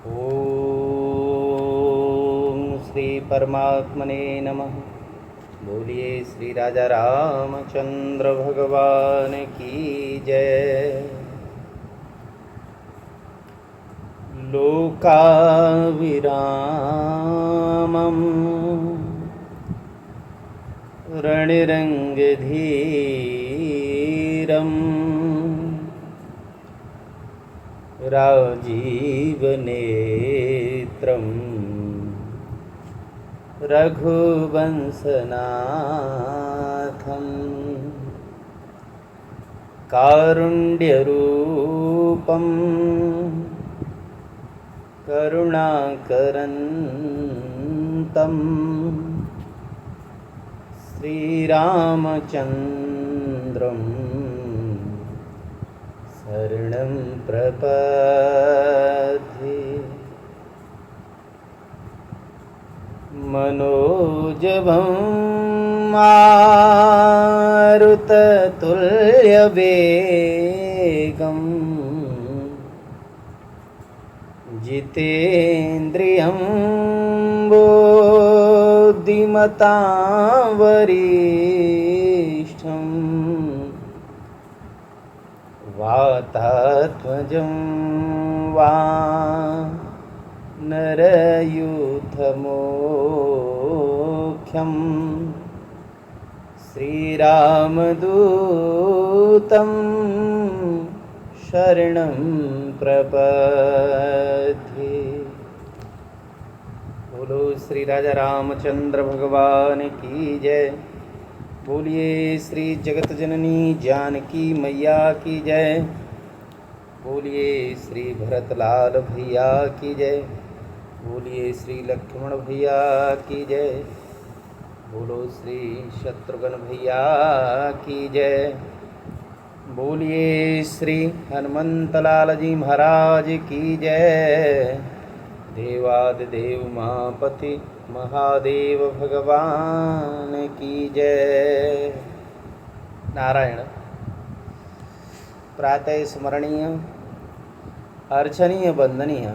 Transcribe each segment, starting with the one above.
ओम श्री परमात्मने नमः। बोलिए श्री राजा रामचंद्र भगवान की जय। लोकाविरामं रणिरङ्गधीरं राजीवनेत्रं रघुवंशनाथं कारुण्यरूपं करुणाकरन्तं श्रीरामचन्द्रं शरणं प्रपद्ये। मनोजवं मारुततुल्यवेगं जितेन्द्रियं बुद्धिमतां वरिष्ठं वातात्मजं वानरयूथमोख्यं श्रीरामदूतं शरणं प्रपद्ये। बोलो श्री राजा रामचंद्र भगवान की जय। बोलिए श्री जगत जननी जानकी मैया की जय। बोलिए श्री भरतलाल भैया की जय। बोलिए श्री लक्ष्मण भैया की जय। बोलो श्री शत्रुघ्न भैया की जय। बोलिए श्री हनुमंतलाल जी महाराज की जय। देवादिदेव महापति महादेव भगवान की जय। नारायण। प्रातः स्मरणीय अर्चनीय वंदनीय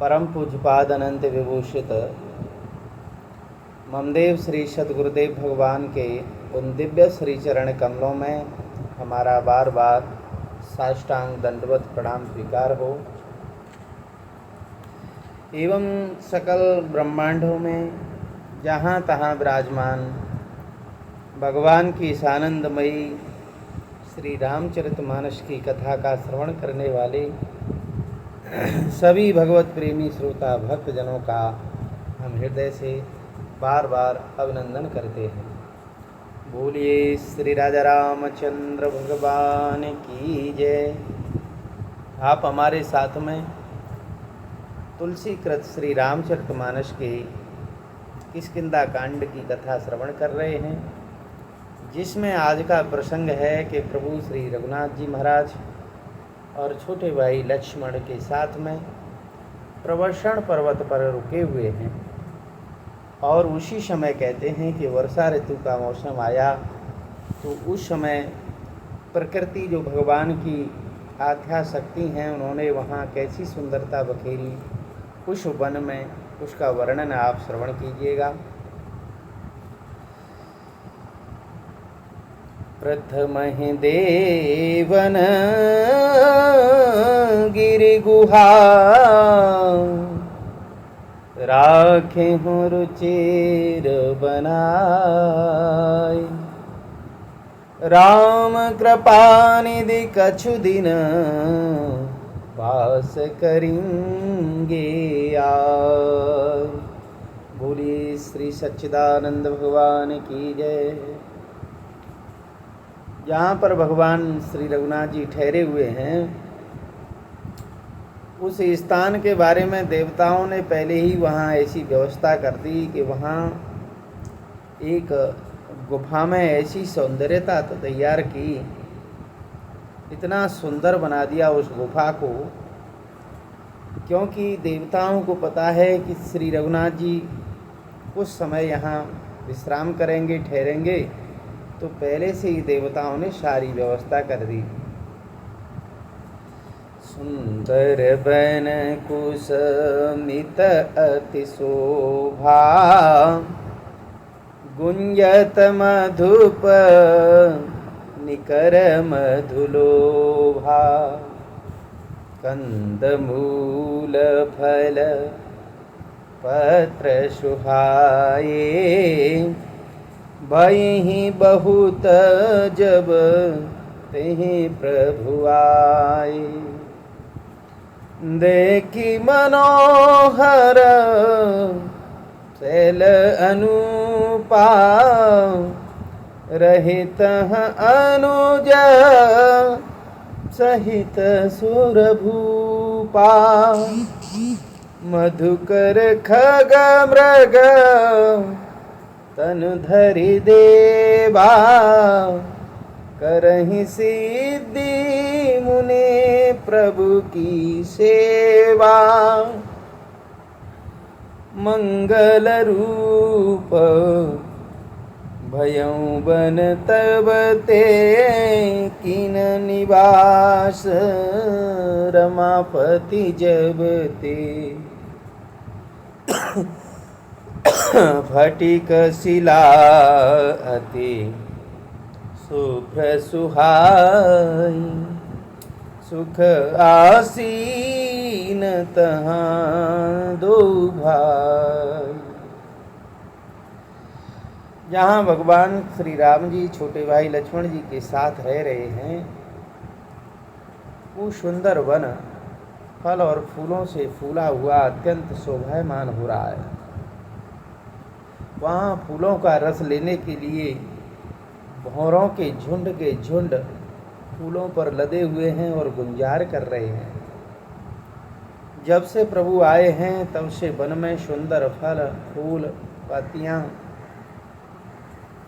परम पूज्यपाद अनंत विभूषित ममदेव श्री सद्गुरुदेव भगवान के उन दिव्य श्री चरण कमलों में हमारा बार बार साष्टांग दंडवत प्रणाम स्वीकार हो एवं सकल ब्रह्मांडों में जहाँ तहाँ विराजमान भगवान की इस आनंदमयी श्री रामचरितमानस की कथा का श्रवण करने वाले सभी भगवत प्रेमी श्रोता भक्तजनों का हम हृदय से बार बार अभिनंदन करते हैं। बोलिए श्री राजा रामचंद्र भगवान की जय। आप हमारे साथ में तुलसीकृत श्री रामचरितमानस के किष्किंधा कांड की कथा श्रवण कर रहे हैं, जिसमें आज का प्रसंग है कि प्रभु श्री रघुनाथ जी महाराज और छोटे भाई लक्ष्मण के साथ में प्रवर्षण पर्वत पर रुके हुए हैं और उसी समय कहते हैं कि वर्षा ऋतु का मौसम आया तो उस समय प्रकृति जो भगवान की आध्या शक्ति हैं उन्होंने वहाँ कैसी सुंदरता बखेरी उस वन में, उसका वर्णन आप श्रवण कीजिएगा। प्रथमहि देवन गिरि गुहा राखे हूँ रुचिर बनाय। राम कृपा निधि कछु दिन वास करेंगे आय। बोलिए श्री सच्चिदानंद भगवान की जय। जहाँ पर भगवान श्री रघुनाथ जी ठहरे हुए हैं उस स्थान के बारे में देवताओं ने पहले ही वहाँ ऐसी व्यवस्था कर दी कि वहाँ एक गुफा में ऐसी सौंदर्यता तो तैयार की, इतना सुंदर बना दिया उस गुफा को, क्योंकि देवताओं को पता है कि श्री रघुनाथ जी कुछ समय यहाँ विश्राम करेंगे, ठहरेंगे, तो पहले से ही देवताओं ने सारी व्यवस्था कर दी। सुंदर बन कुसमित अति शोभा, गुंजत मधुप निकर मधुलोभा। कंदमूल फल पत्र सुहाए, भयहि बहुत जब तेहि प्रभु आए। देखी मनोहर शैल अनुपा, रहित अनुज सहित सुरभूपा। मधुकर खग मृग तनु धरि देवा, करहि सिद्धि मुनि प्रभु की सेवा। मंगल रूप भयउ बन तब ते, किन निवास रमापति जब ते। फटिक शिला अति शुभ्र सुहाई, सुख आसीन तहाँ दो भाई। जहाँ भगवान श्री राम जी छोटे भाई लक्ष्मण जी के साथ रह रहे हैं, वो सुंदर वन फल और फूलों से फूला हुआ अत्यंत शोभायमान हो रहा है। वहाँ फूलों का रस लेने के लिए भौरों के झुंड फूलों पर लदे हुए हैं और गुंजार कर रहे हैं। जब से प्रभु आए हैं तब से वन में सुंदर फल फूल पत्तियाँ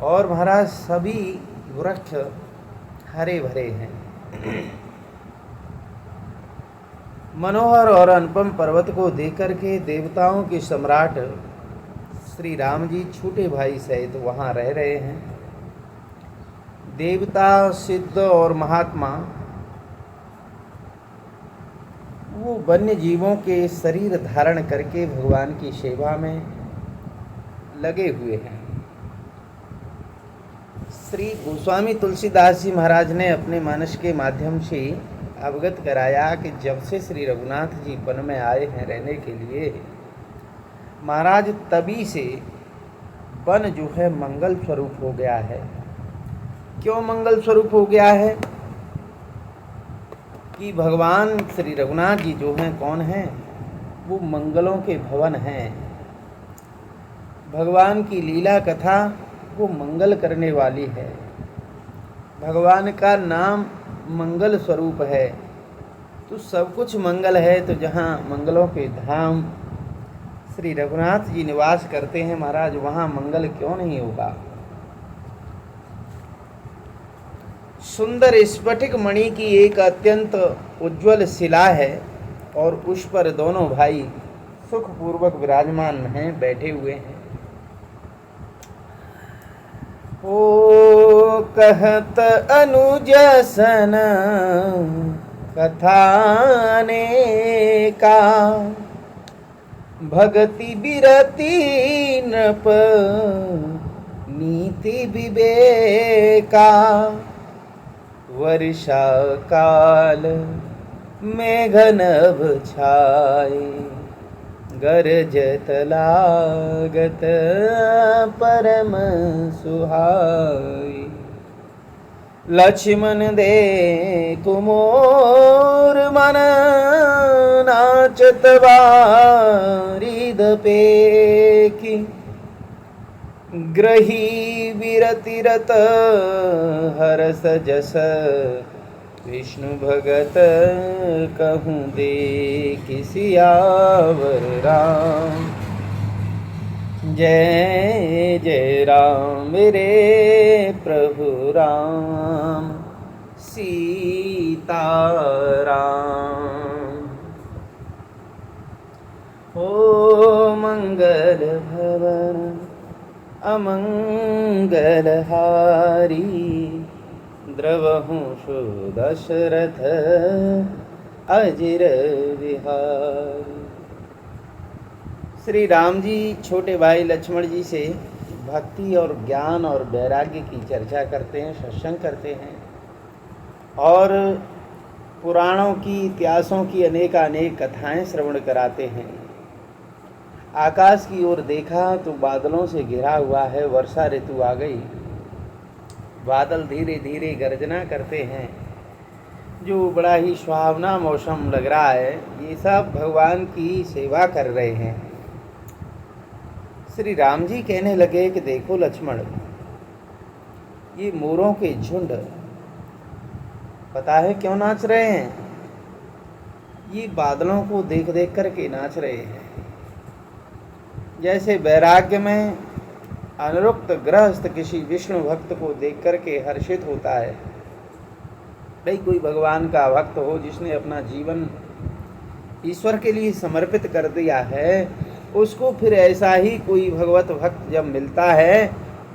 और महाराज सभी वृक्ष हरे भरे हैं। मनोहर और अनुपम पर्वत को देखकर के देवताओं के सम्राट श्री राम जी छोटे भाई सहित वहाँ रह रहे हैं। देवता सिद्ध और महात्मा वो वन्य जीवों के शरीर धारण करके भगवान की सेवा में लगे हुए हैं। श्री गोस्वामी तुलसीदास जी महाराज ने अपने मानस के माध्यम से अवगत कराया कि जब से श्री रघुनाथ जी वन में आए हैं रहने के लिए, महाराज तभी से वन जो है मंगल स्वरूप हो गया है। क्यों मंगल स्वरूप हो गया है? कि भगवान श्री रघुनाथ जी जो हैं कौन हैं? वो मंगलों के भवन हैं। भगवान की लीला कथा वो मंगल करने वाली है। भगवान का नाम मंगल स्वरूप है, तो सब कुछ मंगल है। तो जहाँ मंगलों के धाम श्री रघुनाथ जी निवास करते हैं महाराज, वहाँ मंगल क्यों नहीं होगा। सुंदर स्फटिक मणि की एक अत्यंत उज्ज्वल शिला है और उस पर दोनों भाई सुखपूर्वक विराजमान हैं, बैठे हुए हैं। ओ कहत अनुज सन कथाने का, भगति बिरति नृप नीति विवेका। वर्षा काल मेघनभ छाए, गरजत लागत परम सुहाई। लक्ष्मण देखु मोर मन, नाचत बारिद पेखी। ग्रही विरतिरत हरस जस, विष्णु भगत कहूँ देखि सियावर राम। जय जय राम मेरे प्रभु राम, सीता राम। ओ मंगल भवन अमंगल हारी, द्रवहु सुदशरथ अजिर विहारी। श्री राम जी छोटे भाई लक्ष्मण जी से भक्ति और ज्ञान और वैराग्य की चर्चा करते हैं, सत्संग करते हैं और पुराणों की, इतिहासों की अनेकानेक कथाएं श्रवण कराते हैं। आकाश की ओर देखा तो बादलों से घिरा हुआ है, वर्षा ऋतु आ गई। बादल धीरे धीरे गर्जना करते हैं, जो बड़ा ही सुहावना मौसम लग रहा है। ये सब भगवान की सेवा कर रहे हैं। श्री राम जी कहने लगे कि देखो लक्ष्मण, ये मोरों के झुंड पता है क्यों नाच रहे हैं? ये बादलों को देख देख करके नाच रहे हैं। जैसे वैराग्य में अनुरुक्त गृहस्थ किसी विष्णु भक्त को देख करके हर्षित होता है। नहीं, कोई भगवान का भक्त हो जिसने अपना जीवन ईश्वर के लिए समर्पित कर दिया है, उसको फिर ऐसा ही कोई भगवत भक्त जब मिलता है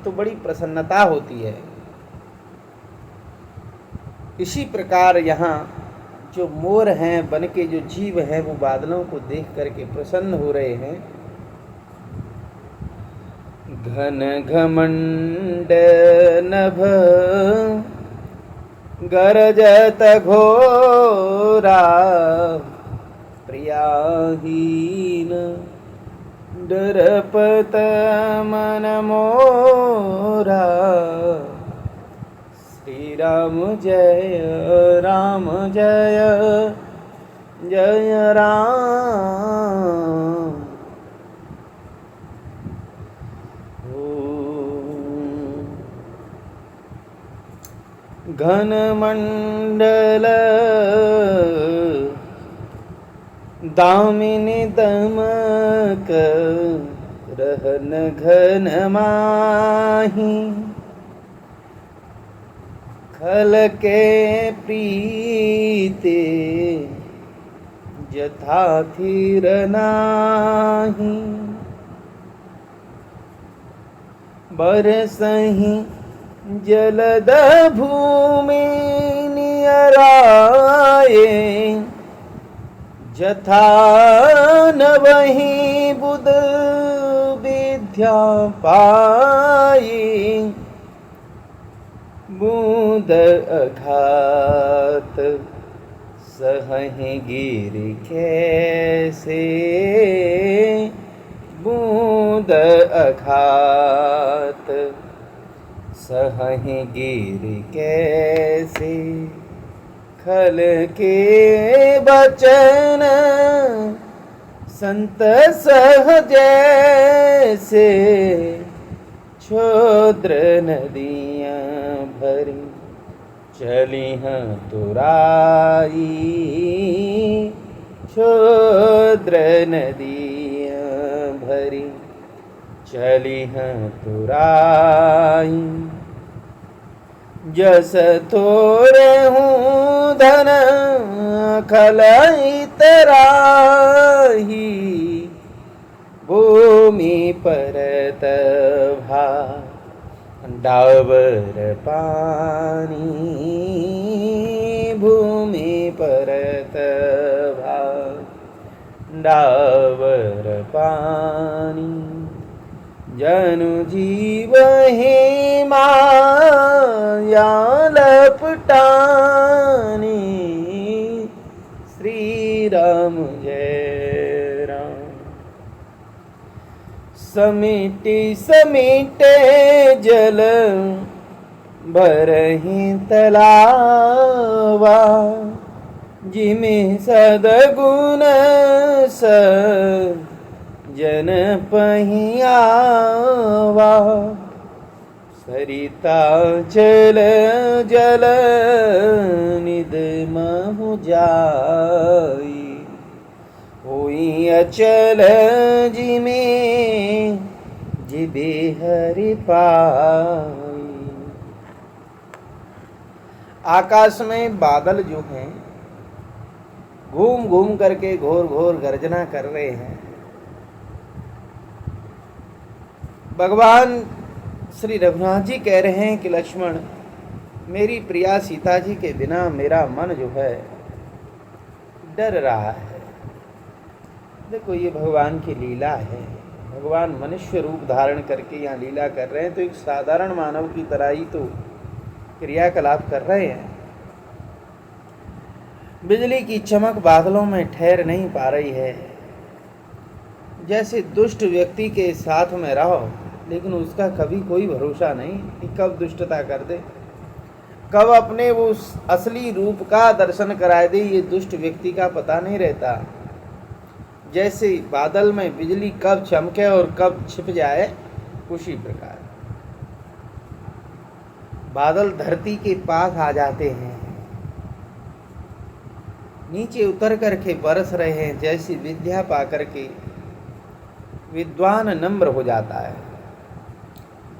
तो बड़ी प्रसन्नता होती है। इसी प्रकार यहाँ जो मोर हैं, बन के जो जीव हैं, वो बादलों को देख करके प्रसन्न हो रहे हैं। घन घमंड नभ गरजत घोरा, प्रियाहीन डरपत मन मोरा। श्री राम जय राम जय जय राम। घन मंडल दामिनी दमक, रहन घन माही। खल के प्रीते जथा थीर नाही। बरसहि जलद भूमि नियराए, जथा नवहि बुध विद्या पाई। बूंद अघात सहहि गिर कैसे, बूंद अघात सहहि गिर कैसे। खल के बचन संत सह जैसे, क्षुद्र नदियाँ भरी चली हैं तुराई। क्षुद्र नदियाँ भरी चली हैं तुराई। जस थोरहूँ धन खलाई तराही, भूमि परत भा डावर पानी। भूमि परत भा डावर पानी। जनु जीव ही माया लपटानी। श्री राम जय राम। समिति समिटे जल भरहि तलावा, जिमे सदगुण जन पहियावा। सरिता चल जल निध महु जाई, होई अचल जिमे जिबे हरि पाई। आकाश में बादल जो हैं घूम घूम करके घोर घोर गर्जना कर रहे हैं। भगवान श्री रघुनाथ जी कह रहे हैं कि लक्ष्मण, मेरी प्रिया सीता जी के बिना मेरा मन जो है डर रहा है। देखो, ये भगवान की लीला है। भगवान मनुष्य रूप धारण करके यहाँ लीला कर रहे हैं, तो एक साधारण मानव की तरह ही तो क्रियाकलाप कर रहे हैं। बिजली की चमक बादलों में ठहर नहीं पा रही है। जैसे दुष्ट व्यक्ति के साथ में रहो, लेकिन उसका कभी कोई भरोसा नहीं कि कब दुष्टता कर दे, कब अपने वो असली रूप का दर्शन कराए दे। ये दुष्ट व्यक्ति का पता नहीं रहता। जैसे बादल में बिजली कब चमके और कब छिप जाए, उसी प्रकार बादल धरती के पास आ जाते हैं, नीचे उतर करके बरस रहे हैं। जैसी विद्या पा करके विद्वान नम्र हो जाता है।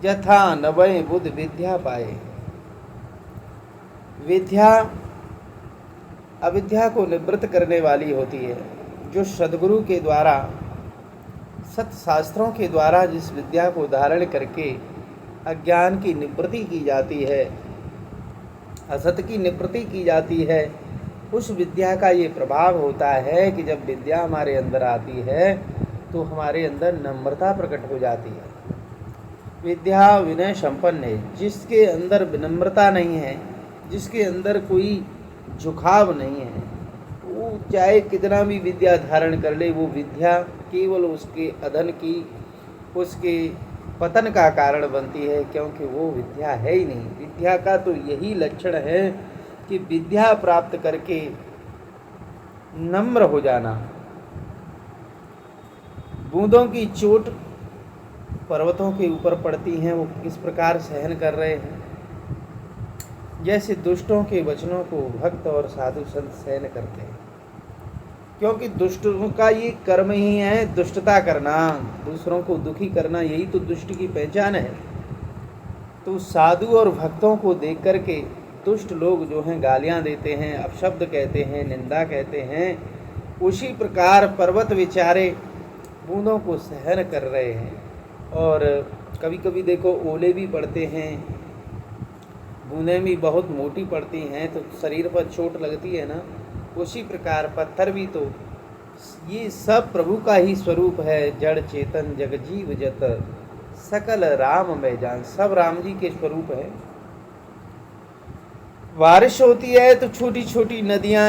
यथा नवय बुद्ध विद्या पाए। विद्या अविद्या को निवृत्त करने वाली होती है। जो सद्गुरु के द्वारा, सत्शास्त्रों के द्वारा जिस विद्या को धारण करके अज्ञान की निवृत्ति की जाती है, असत की निवृत्ति की जाती है, उस विद्या का ये प्रभाव होता है कि जब विद्या हमारे अंदर आती है तो हमारे अंदर नम्रता प्रकट हो जाती है। विद्या विनय संपन्न है। जिसके अंदर विनम्रता नहीं है, जिसके अंदर कोई झुकाव नहीं है, वो चाहे कितना भी विद्या धारण कर ले, वो विद्या केवल उसके अधन की, उसके पतन का कारण बनती है, क्योंकि वो विद्या है ही नहीं। विद्या का तो यही लक्षण है कि विद्या प्राप्त करके नम्र हो जाना। बूंदों की चोट पर्वतों के ऊपर पड़ती हैं, वो किस प्रकार सहन कर रहे हैं। जैसे दुष्टों के वचनों को भक्त और साधु संत सहन करते हैं, क्योंकि दुष्टों का ये कर्म ही है दुष्टता करना, दूसरों को दुखी करना, यही तो दुष्ट की पहचान है। तो साधु और भक्तों को देख करके दुष्ट लोग जो हैं गालियां देते हैं, अपशब्द कहते हैं, निंदा कहते हैं। उसी प्रकार पर्वत बेचारे बूंदों को सहन कर रहे हैं। और कभी कभी देखो ओले भी पड़ते हैं, बूंदें भी बहुत मोटी पड़ती हैं, तो शरीर पर चोट लगती है ना। उसी प्रकार पत्थर भी, तो ये सब प्रभु का ही स्वरूप है। जड़ चेतन जग जीव जत सकल राम में जान, सब राम जी के स्वरूप है। बारिश होती है तो छोटी छोटी नदियाँ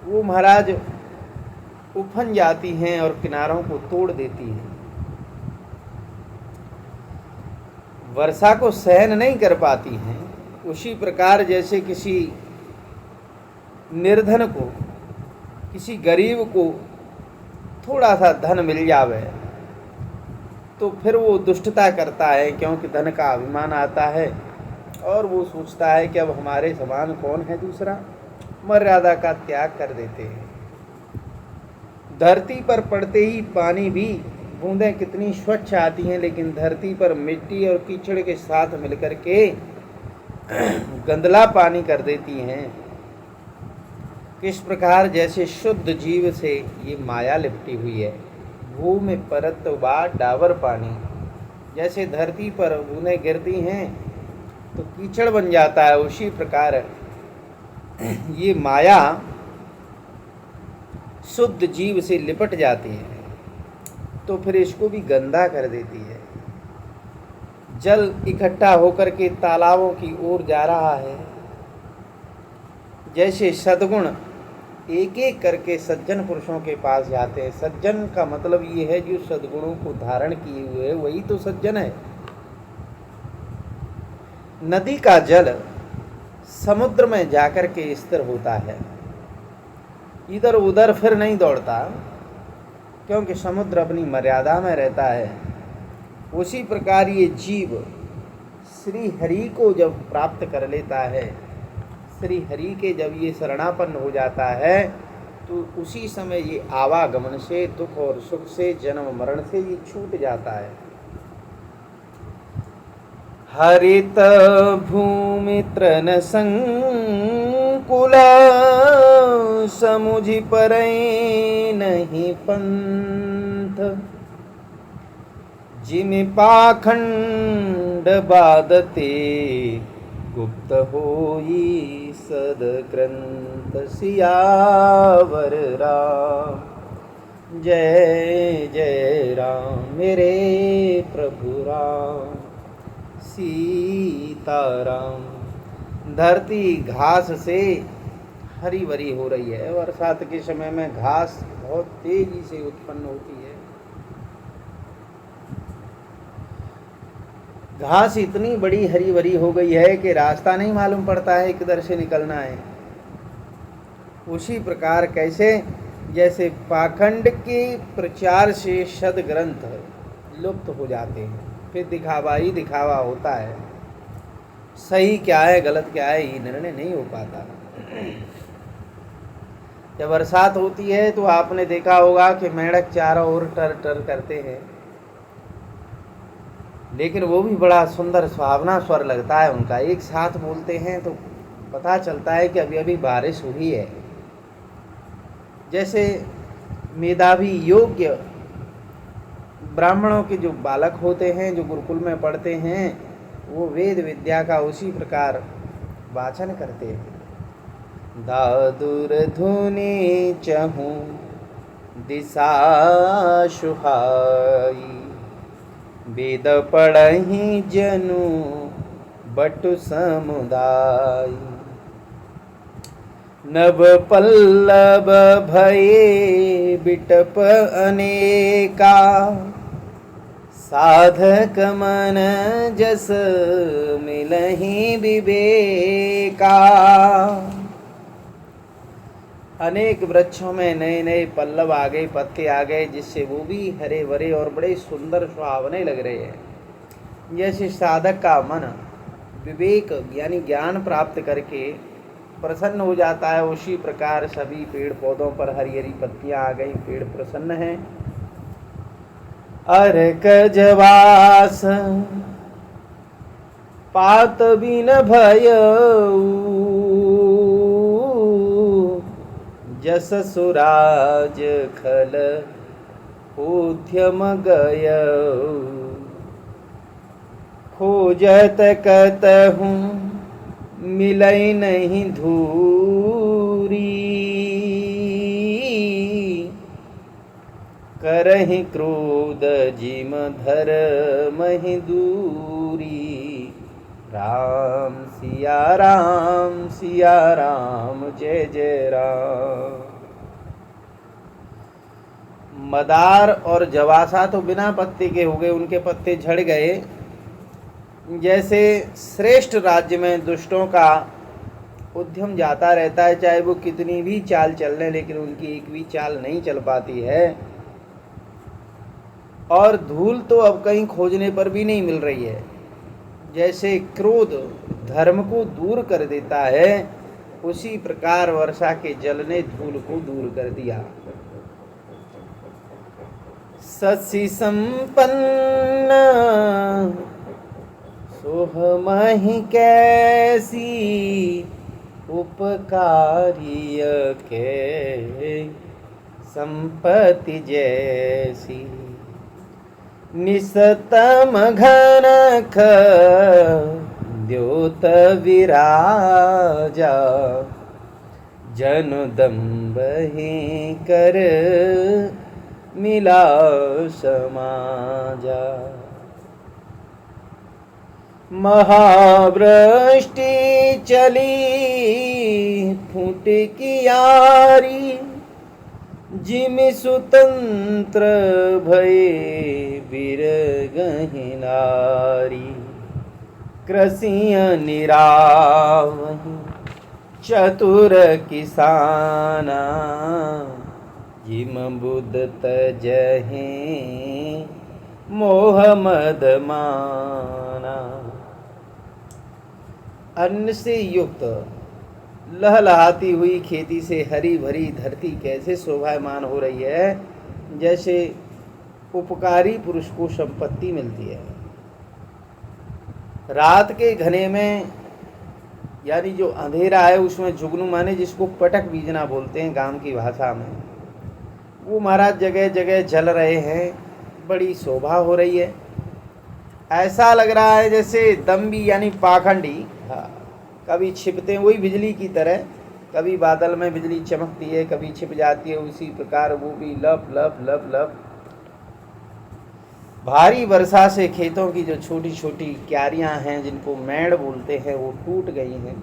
वो महाराज उफन जाती हैं और किनारों को तोड़ देती हैं। वर्षा को सहन नहीं कर पाती हैं। उसी प्रकार जैसे किसी निर्धन को, किसी गरीब को थोड़ा सा धन मिल जावे तो फिर वो दुष्टता करता है, क्योंकि धन का अभिमान आता है और वो सोचता है कि अब हमारे समान कौन है दूसरा, मर्यादा का त्याग कर देते हैं। धरती पर पड़ते ही पानी भी बूंदें कितनी स्वच्छ आती हैं, लेकिन धरती पर मिट्टी और कीचड़ के साथ मिलकर के गंदला पानी कर देती हैं। किस प्रकार जैसे शुद्ध जीव से ये माया लिपटी हुई है। भूमि परत बाद डावर पानी, जैसे धरती पर बूंदें गिरती हैं तो कीचड़ बन जाता है, उसी प्रकार ये माया शुद्ध जीव से लिपट जाती है तो फिर इसको भी गंदा कर देती है। जल इकट्ठा होकर के तालाबों की ओर जा रहा है। जैसे सद्गुण एक एक करके सज्जन पुरुषों के पास जाते हैं। सज्जन का मतलब ये है जो सद्गुणों को धारण किए हुए है, वही तो सज्जन है। नदी का जल समुद्र में जाकर के स्थिर होता है, इधर उधर फिर नहीं दौड़ता, क्योंकि समुद्र अपनी मर्यादा में रहता है। उसी प्रकार ये जीव श्री हरि को जब प्राप्त कर लेता है, श्री हरि के जब ये शरणापन्न हो जाता है, तो उसी समय ये आवागमन से, दुख और सुख से, जन्म मरण से ये छूट जाता है। हरित भूमि तृण संकुल समुझि परई नहीं पंथ, जिमि पाखंड बादते गुप्त होई सदग्रंथ सियावर राम। जय जय राम मेरे प्रभु राम सीताराम। धरती घास से हरी भरी हो रही है। बरसात के समय में घास बहुत तेजी से उत्पन्न होती है। घास इतनी बड़ी हरी भरी हो गई है कि रास्ता नहीं मालूम पड़ता है किधर से निकलना है। उसी प्रकार कैसे जैसे पाखंड के प्रचार से सद्ग्रंथ लुप्त हो जाते हैं, फिर दिखावा ही दिखावा होता है। सही क्या है गलत क्या है ये निर्णय नहीं हो पाता। जब बरसात होती है तो आपने देखा होगा कि मेंढक चारों ओर टर टर करते हैं, लेकिन वो भी बड़ा सुंदर सुहावना स्वर लगता है उनका। एक साथ बोलते हैं तो पता चलता है कि अभी अभी बारिश हुई है। जैसे मेधावी योग्य ब्राह्मणों के जो बालक होते हैं, जो गुरुकुल में पढ़ते हैं, वो वेद विद्या का उसी प्रकार वाचन करते हैं। दादुर धुनि चहूँ दिशा सुहाई, वेद पढ़हि जनु बटु समुदाय। नव पल्लव भये बिटप अनेका, साधक मन जस मिलहि विवेका। अनेक वृक्षों में नए नए पल्लव आ गए, पत्ते आ गए, जिससे वो भी हरे भरे और बड़े सुंदर सुहावने लग रहे हैं। जैसे साधक का मन विवेक यानी ज्ञान प्राप्त करके प्रसन्न हो जाता है, उसी प्रकार सभी पेड़ पौधों पर हरी हरी पत्तियां आ गई, पेड़ प्रसन्न हैं। अर्क जवास पात बिन भयऊ, जस सुराज खल उद्यम गयऊ। खोजत कतहूँ मिलई नहीं धूरी, करहि क्रोध जिम धर्महि दूरी। राम सिया राम जय जय राम। मदार और जवासा तो बिना पत्ते के हो गए, उनके पत्ते झड़ गए। जैसे श्रेष्ठ राज्य में दुष्टों का उद्यम जाता रहता है, चाहे वो कितनी भी चाल चल लें, लेकिन उनकी एक भी चाल नहीं चल पाती है। और धूल तो अब कहीं खोजने पर भी नहीं मिल रही है। जैसे क्रोध धर्म को दूर कर देता है, उसी प्रकार वर्षा के जल ने धूल को दूर कर दिया। ससी संपन्न सोहमहि कैसी, उपकारिय के संपत्ति जैसी। निसतम घनख द्योत विराजा, जनु दम्बहि कर मिला समाजा। महावृष्टि चली फूट कियारी, जिमि सुतंत्र भये बिरगहि नारी। कृषिय निरावहि चतुर किसाना, जिम बुध तजहि मोह मद माना। अन्न से युक्त लहलहाती हुई खेती से हरी भरी धरती कैसे शोभायमान हो रही है, जैसे उपकारी पुरुष को संपत्ति मिलती है। रात के घने में यानी जो अंधेरा है उसमें जुगनू माने जिसको पटक बीजना बोलते हैं गांव की भाषा में, वो महाराज जगह जगह जल रहे हैं, बड़ी शोभा हो रही है। ऐसा लग रहा है जैसे दम्भी यानी पाखंडी कभी छिपते हैं, वही बिजली की तरह, कभी बादल में बिजली चमकती है, कभी छिप जाती है, उसी प्रकार वो भी लप लप लप लप। भारी वर्षा से खेतों की जो छोटी छोटी क्यारियां हैं, जिनको मेड़ बोलते हैं, वो टूट गई हैं।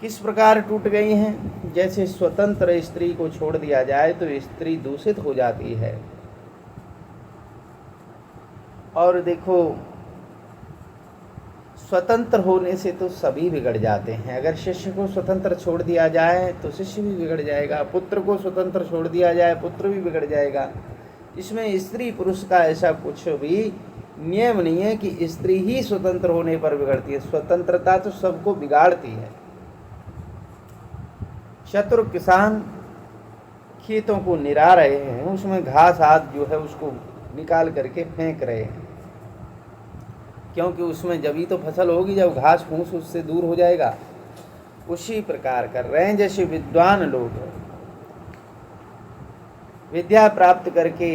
किस प्रकार टूट गई हैं? जैसे स्वतंत्र स्त्री को छोड़ दिया जाए तो स्त्री दूषित हो जाती है। और देखो, स्वतंत्र होने से तो सभी बिगड़ जाते हैं। अगर शिष्य को स्वतंत्र छोड़ दिया जाए तो शिष्य भी बिगड़ जाएगा, पुत्र को स्वतंत्र छोड़ दिया जाए पुत्र भी बिगड़ जाएगा। इसमें स्त्री पुरुष का ऐसा कुछ भी नियम नहीं है कि स्त्री ही स्वतंत्र होने पर बिगड़ती है। स्वतंत्रता तो सबको बिगाड़ती है। शत्रु किसान खेतों को निरा रहे हैं, उसमें घास आदि जो है उसको निकाल करके फेंक रहे हैं, क्योंकि उसमें जब ही तो फसल होगी जब घास फूस उससे दूर हो जाएगा। उसी प्रकार कर रहे हैं। जैसे विद्वान लोग विद्या प्राप्त करके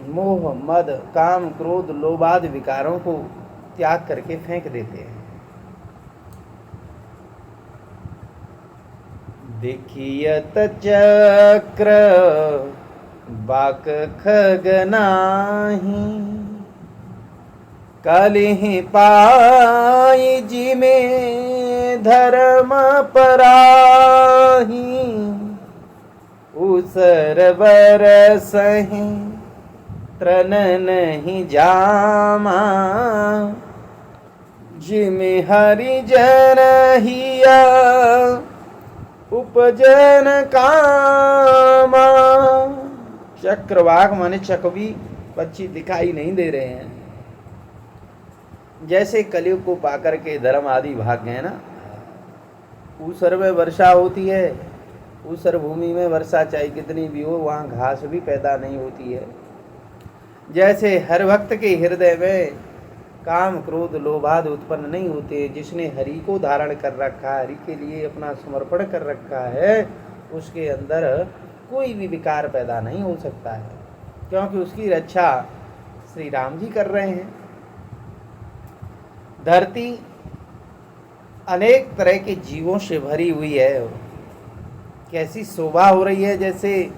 मोह मद काम क्रोध लोभ आदि विकारों को त्याग करके फेंक देते हैं। देखियत चक्र बाक खगनाही, कलिहि पाई जी में धर्म पराही, उसर बरसहि त्रन नहीं जामा, जिमि हरिजन हिया उपजन कामा। चक्रवाक माने चकवी पक्षी दिखाई नहीं दे रहे हैं। जैसे कलयुग को पाकर के धर्म आदि भाग गए ना। ऊसर में वर्षा होती है, ऊसर भूमि में वर्षा चाहे कितनी भी हो, वहाँ घास भी पैदा नहीं होती है। जैसे हर भक्त के हृदय में काम क्रोध लोभाद उत्पन्न नहीं होते। जिसने हरि को धारण कर रखा है, हरि के लिए अपना समर्पण कर रखा है, उसके अंदर कोई भी विकार पैदा नहीं हो सकता है, क्योंकि उसकी रक्षा श्री राम जी कर रहे हैं। धरती अनेक तरह के जीवों से भरी हुई है। कैसी शोभा हो रही है, जैसे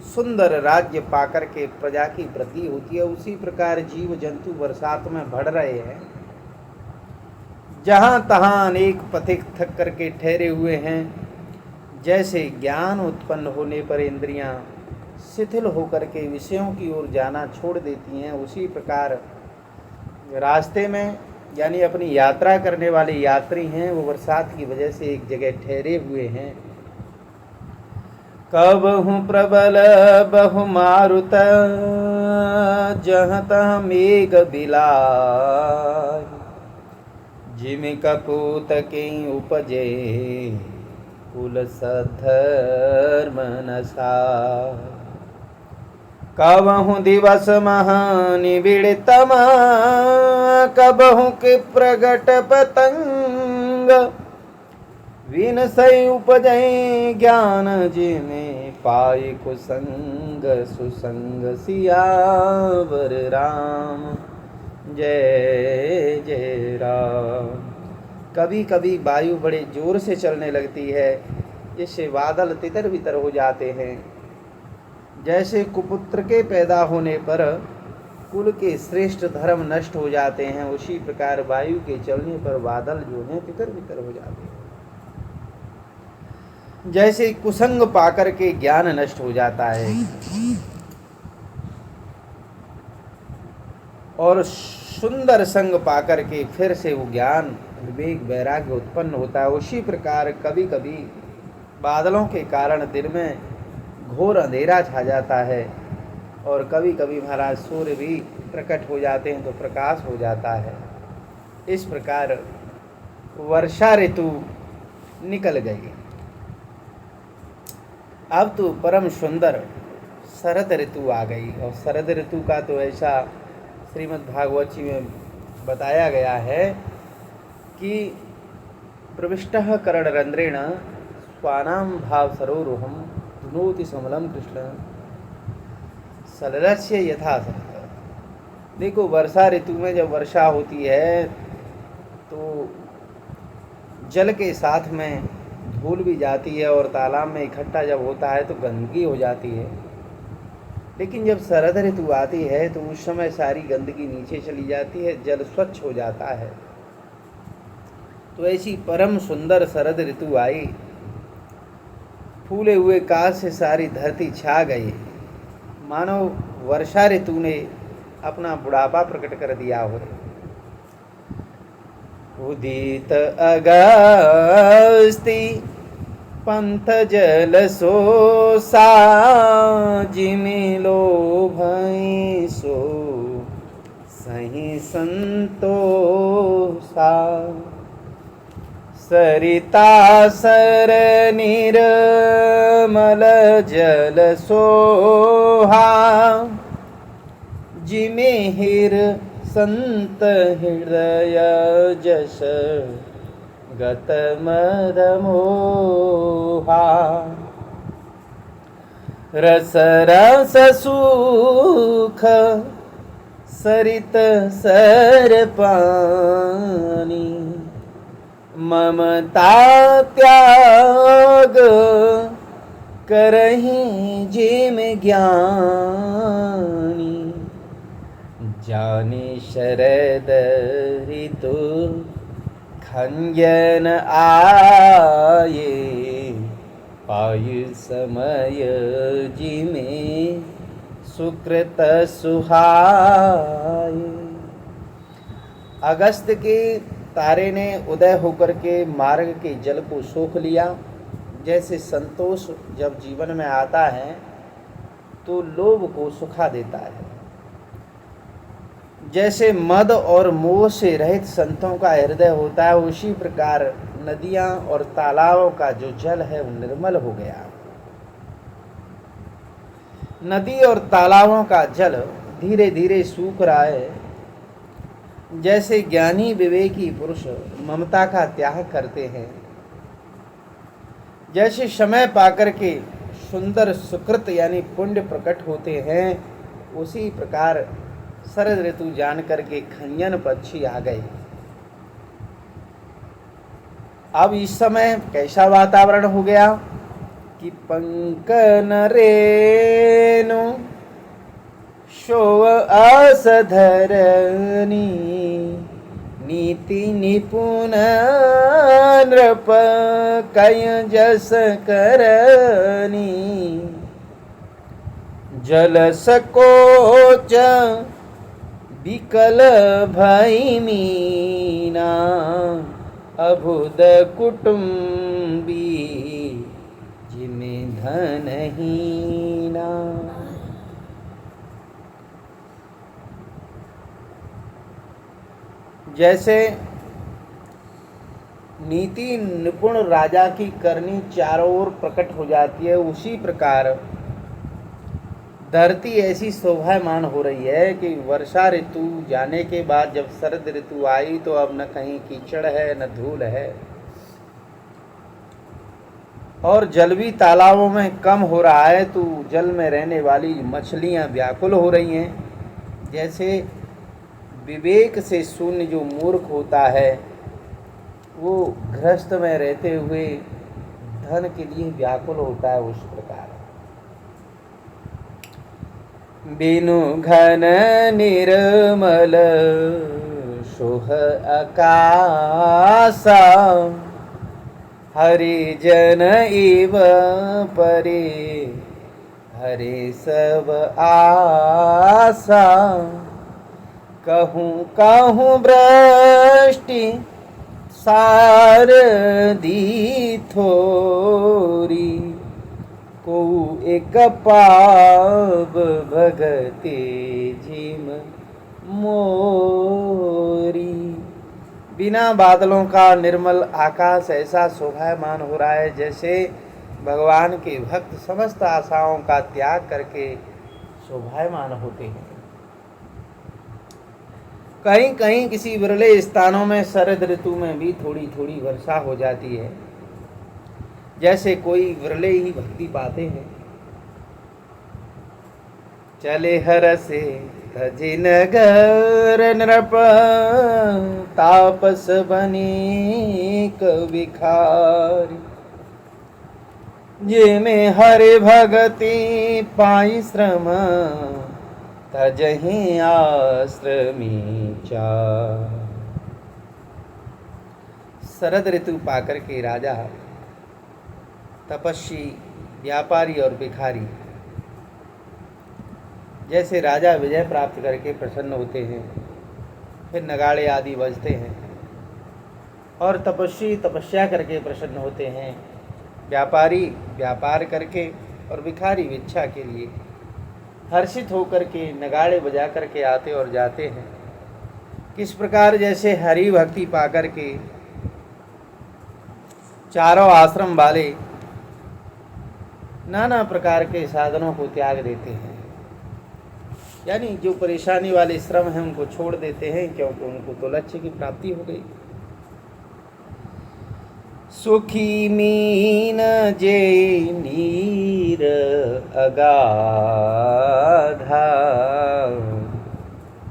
सुंदर राज्य पाकर के प्रजा की वृद्धि होती है, उसी प्रकार जीव जंतु बरसात में बढ़ रहे हैं। जहाँ तहाँ अनेक पथिक थक करके ठहरे हुए हैं। जैसे ज्ञान उत्पन्न होने पर इंद्रियां शिथिल होकर के विषयों की ओर जाना छोड़ देती हैं, उसी प्रकार रास्ते में यानी अपनी यात्रा करने वाले यात्री हैं, वो बरसात की वजह से एक जगह ठहरे हुए हैं। कबहु प्रबल बहु मारुत, जहाँ तहाँ मेघ बिलाय, जिमि कपूत के उपजे कुल सधर्म नसाय। कबहु दिवस महानिबिड़तम, कबहु के प्रगट पतंग, विनसै उपजै ज्ञान जिमे पाए कुसंग, सुसंग सियावर राम जय जय राम। कभी कभी वायु बड़े जोर से चलने लगती है, जिससे बादल तितर बितर हो जाते हैं। जैसे कुपुत्र के पैदा होने पर कुल के श्रेष्ठ धर्म नष्ट हो जाते हैं, उसी प्रकार वायु के चलने पर बादल जो हैं तितर बितर हो जाते हैं। जैसे कुसंग पाकर के ज्ञान नष्ट हो जाता है और सुंदर संग पाकर के फिर से वो ज्ञान विवेक वैराग्य उत्पन्न होता है, उसी प्रकार कभी कभी बादलों के कारण दिन में घोर अंधेरा छा जाता है और कभी कभी महाराज सूर्य भी प्रकट हो जाते हैं तो प्रकाश हो जाता है। इस प्रकार वर्षा ऋतु निकल गई। अब तो परम सुंदर शरद ऋतु आ गई, और शरद ऋतु का तो ऐसा श्रीमद् भागवत जी में बताया गया है कि प्रविष्टः करणरंध्रेण स्वानां भाव सरोरुहं धुनोति समलम कृष्ण सललस्य यथा सत्य। देखो, वर्षा ऋतु में जब वर्षा होती है तो जल के साथ में धूल भी जाती है और तालाब में इकट्ठा जब होता है तो गंदगी हो जाती है। लेकिन जब शरद ऋतु आती है तो उस समय सारी गंदगी नीचे चली जाती है, जल स्वच्छ हो जाता है। तो ऐसी परम सुंदर शरद ऋतु आई, फूले हुए काश से सारी धरती छा गई, मानो वर्षा ऋतु ने अपना बुढ़ापा प्रकट कर दिया हो। उदित अगस्ती पंथ जल सोसा, जिमि लोभई सो सही संतोषा। सरिता सर निर्मल जल सोहा, जिमे हिर संत हृदय जस गत मद मोहा। रस रस सुख सरित सर पानी, ममता त्याग करहि जिम ज्ञानी। जाने शरद ऋतु खंजन आये, पायु समय जिमे सुकृत सुहाये। अगस्त के तारे ने उदय होकर के मार्ग के जल को सोख लिया। जैसे संतोष जब जीवन में आता है तो लोभ को सुखा देता है, जैसे मद और मोह से रहित संतों का हृदय होता है, उसी प्रकार नदियां और तालाबों का जो जल है वो निर्मल हो गया। नदी और तालाबों का जल धीरे धीरे सूख रहा है। जैसे ज्ञानी विवेकी पुरुष ममता का त्याग करते हैं, जैसे समय पाकर के सुंदर सुकृत यानी पुण्य प्रकट होते हैं, उसी प्रकार शरद ऋतु जान करके खंजन पक्षी आ गए। अब इस समय कैसा वातावरण हो गया कि पंकन रेणु शोव असधरनी, नीति निपुण नृप कय जस करनी। जल सकोच विकल भई मीना, अभुद कुटुंबी जिमे धनहीना। जैसे नीति निपुण राजा की करनी चारों ओर प्रकट हो जाती है, उसी प्रकार धरती ऐसी शोभायमान हो रही है कि वर्षा ऋतु जाने के बाद जब शरद ऋतु आई तो अब न कहीं कीचड़ है न धूल है, और जल भी तालाबों में कम हो रहा है, तो जल में रहने वाली मछलियां व्याकुल हो रही हैं। जैसे विवेक से शून्य जो मूर्ख होता है वो गृहस्थ में रहते हुए धन के लिए व्याकुल होता है, उस प्रकार बिनु घन निर्मल सोह आकाशा, हरिजन इव परे हरे सब आशा। कहूँ कहूँ वृष्टि सारदी थोरी, को एक पाव भगते जिम मोरी। बिना बादलों का निर्मल आकाश ऐसा शोभायमान हो रहा है जैसे भगवान के भक्त समस्त आशाओं का त्याग करके शोभायमान होते हैं। कहीं कहीं किसी विरले स्थानों में शरद ऋतु में भी थोड़ी थोड़ी वर्षा हो जाती है, जैसे कोई विरले ही भक्ति पाते हैं। चले हर से तजि नगर नृप तापस बनीक विखारी। जिमे हरि भगति पाई श्रम तजहि आश्रमी चार। शरद ऋतु पाकर के राजा, तपस्वी, व्यापारी और भिखारी, जैसे राजा विजय प्राप्त करके प्रसन्न होते हैं, फिर नगाड़े आदि बजते हैं, और तपस्वी तपस्या करके प्रसन्न होते हैं, व्यापारी व्यापार करके और भिखारी भिक्षा के लिए हर्षित होकर के नगाड़े बजा करके आते और जाते हैं। किस प्रकार जैसे हरि भक्ति पाकर के चारों आश्रम वाले नाना प्रकार के साधनों को त्याग देते हैं, यानी जो परेशानी वाले श्रम हैं उनको छोड़ देते हैं, क्योंकि उनको तो लक्ष्य की प्राप्ति हो गई। सुखी मीन जे नीर अगाधा,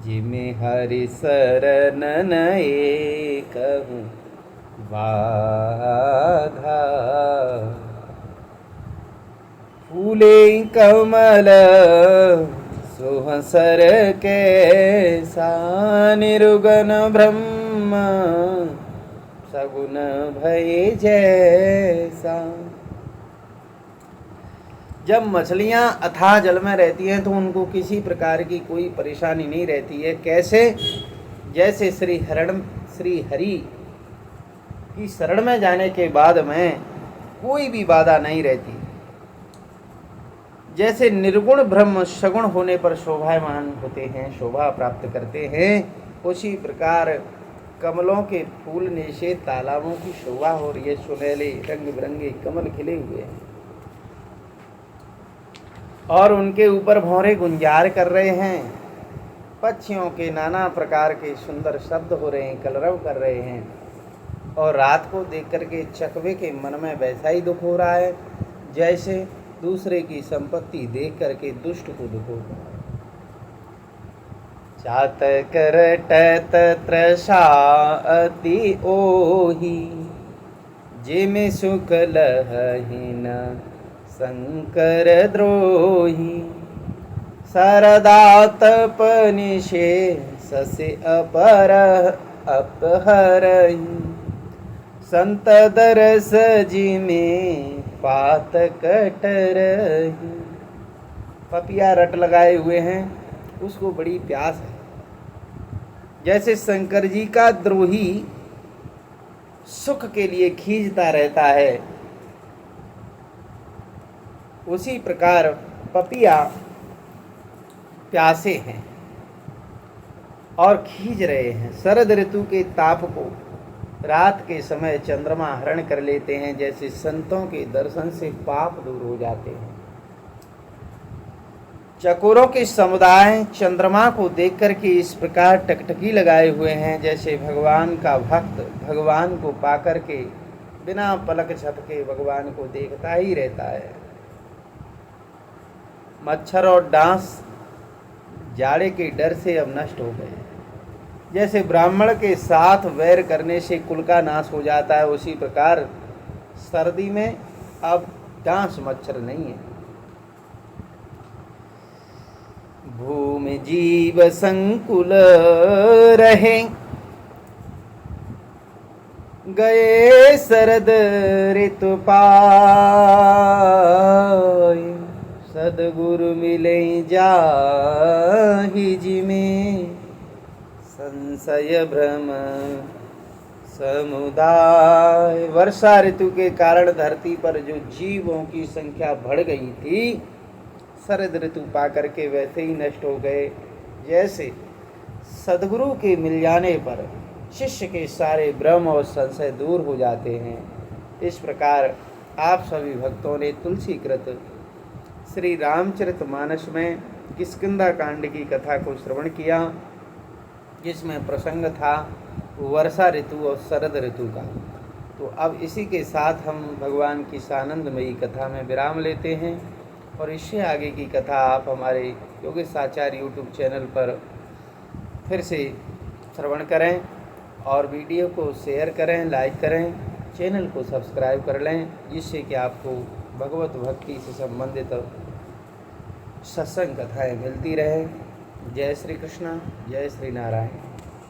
जिमे हरि शरण नए कहूँ बाधा। फूले कमल सुहसर कैसा, निरुगन ब्रह्म सगुन भय जैसा। जब मछलियां अथाह जल में रहती हैं तो उनको किसी प्रकार की कोई परेशानी नहीं रहती है। कैसे? जैसे श्री हरि की शरण में जाने के बाद में कोई भी बाधा नहीं रहती। जैसे निर्गुण ब्रह्म सगुण होने पर शोभायमान होते हैं, शोभा प्राप्त करते हैं, उसी प्रकार कमलों के फूलने से तालाबों की शोभा हो रही है। सुनहले रंग बिरंगे कमल खिले हुए हैं और उनके ऊपर भौरे गुंजार कर रहे हैं। पक्षियों के नाना प्रकार के सुंदर शब्द हो रहे हैं, कलरव कर रहे हैं। और रात को देख करके चकवे के मन में वैसा ही दुख हो रहा है जैसे दूसरे की संपत्ति देख करके दुष्ट को दुख होता है। चातक रटत त्रषा अति ओहि, जिमि सुख लहहि न शंकर द्रोही। सरदा तपनिषे ससे अपहरहि, संत दरस जिमे पात कटरहि। पपिया रट लगाए हुए हैं, उसको बड़ी प्यास है। जैसे शंकर जी का द्रोही सुख के लिए खींचता रहता है, उसी प्रकार पपिया प्यासे हैं और खींच रहे हैं। शरद ऋतु के ताप को रात के समय चंद्रमा हरण कर लेते हैं। जैसे संतों के दर्शन से पाप दूर हो जाते हैं। चकोरों के समुदाय चंद्रमा को देख कर के इस प्रकार टकटकी लगाए हुए हैं, जैसे भगवान का भक्त भगवान को पाकर के बिना पलक झपके भगवान को देखता ही रहता है। मच्छर और डांस जाड़े के डर से अब नष्ट हो गए। जैसे ब्राह्मण के साथ वैर करने से कुल का नाश हो जाता है, उसी प्रकार सर्दी में अब डांस मच्छर नहीं है। भूमि जीव संकुल रहे, गए शरद ऋतु पाए। सदगुरु मिले जाहि जिमे, संशय भ्रम समुदाय। वर्षा ऋतु के कारण धरती पर जो जीवों की संख्या बढ़ गई थी, शरद ऋतु पाकर के वैसे ही नष्ट हो गए। जैसे सदगुरु के मिल जाने पर शिष्य के सारे भ्रम और संशय दूर हो जाते हैं। इस प्रकार आप सभी भक्तों ने तुलसीकृत श्री रामचरितमानस में किष्किंधा कांड की कथा को श्रवण किया, जिसमें प्रसंग था वर्षा ऋतु और शरद ऋतु का। तो अब इसी के साथ हम भगवान की सानंदमयी कथा में विराम लेते हैं। और इससे आगे की कथा आप हमारे योगेश आचार्य यूट्यूब चैनल पर फिर से श्रवण करें और वीडियो को शेयर करें, लाइक करें, चैनल को सब्सक्राइब कर लें, जिससे कि आपको भगवत भक्ति से संबंधित सत्संग कथाएँ मिलती रहें। जय श्री कृष्ण, जय श्री नारायण।